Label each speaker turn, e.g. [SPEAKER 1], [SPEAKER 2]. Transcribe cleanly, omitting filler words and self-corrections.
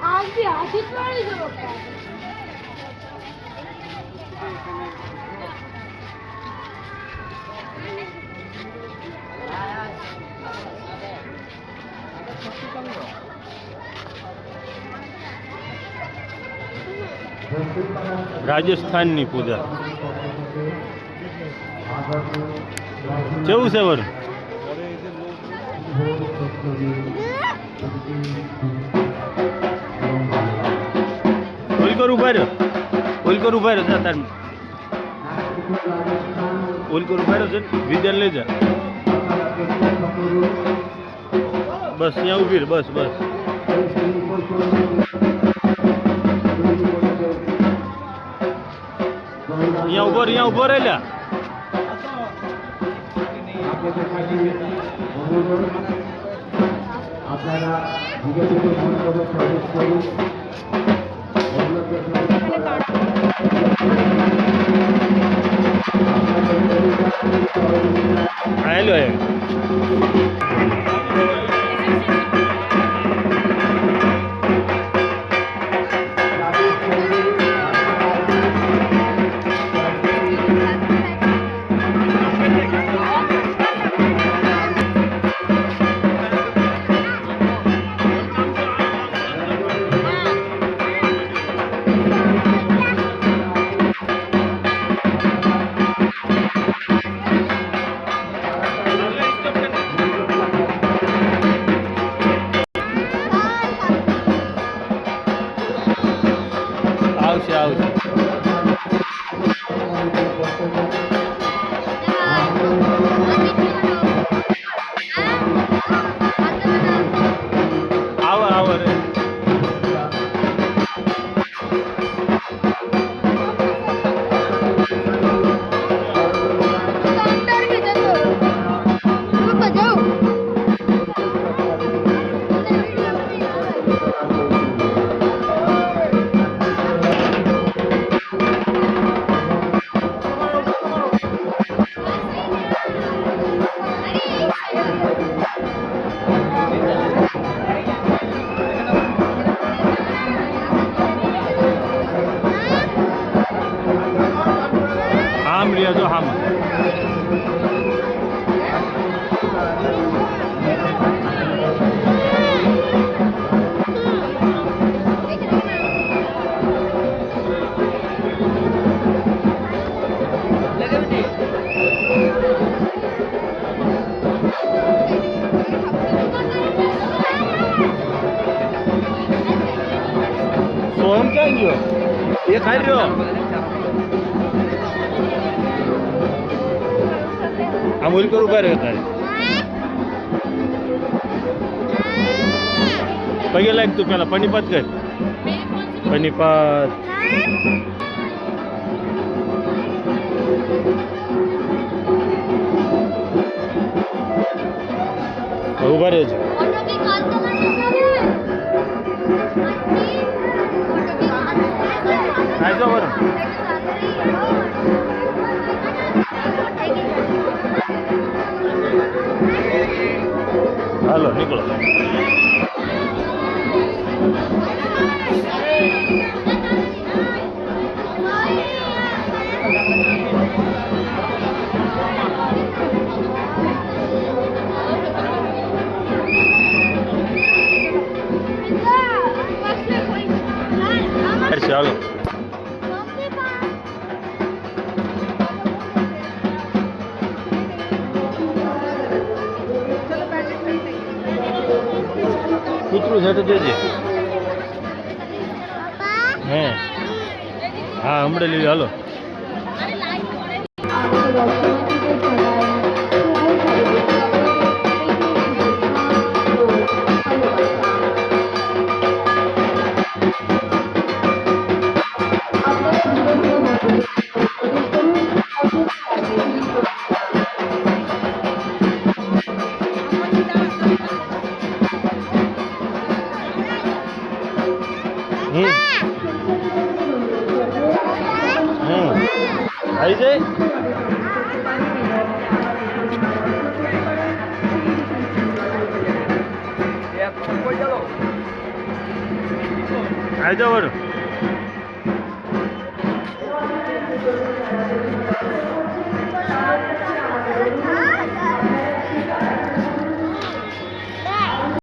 [SPEAKER 1] आज भी आधीच वाळी जाऊ का?
[SPEAKER 2] રાજસ્થાનની પૂજા કેવું છે વર ઓલકર ઉભા રહ્યો તાર ઓલકર ઉભા રહ્યો છે વિદ્યા લઈ જા બસ ત્યાં ઉભી રહે બસ અહીંયા ઉભો રહે લ્યા
[SPEAKER 3] आपल्याला विजेतेचे फोनसोबत सर्विस करून
[SPEAKER 2] आलो आहे આવશે આવો રે આમ રહ્યા જો આમ સોહમ ક્યાં ગયો એ ખાઈ રહ્યો આ મૂલ કરું ઉભા રહ્યો તારે પગે લાગ તું પેલા પનીપાત કર પનીપાત ઉભા રહ્યો છે આજો બરો હાલો નીકળો ચાલો કૂતરું છે તો દેજે હે હા હમણાં લીધું હાલો આવી જાય આજો વર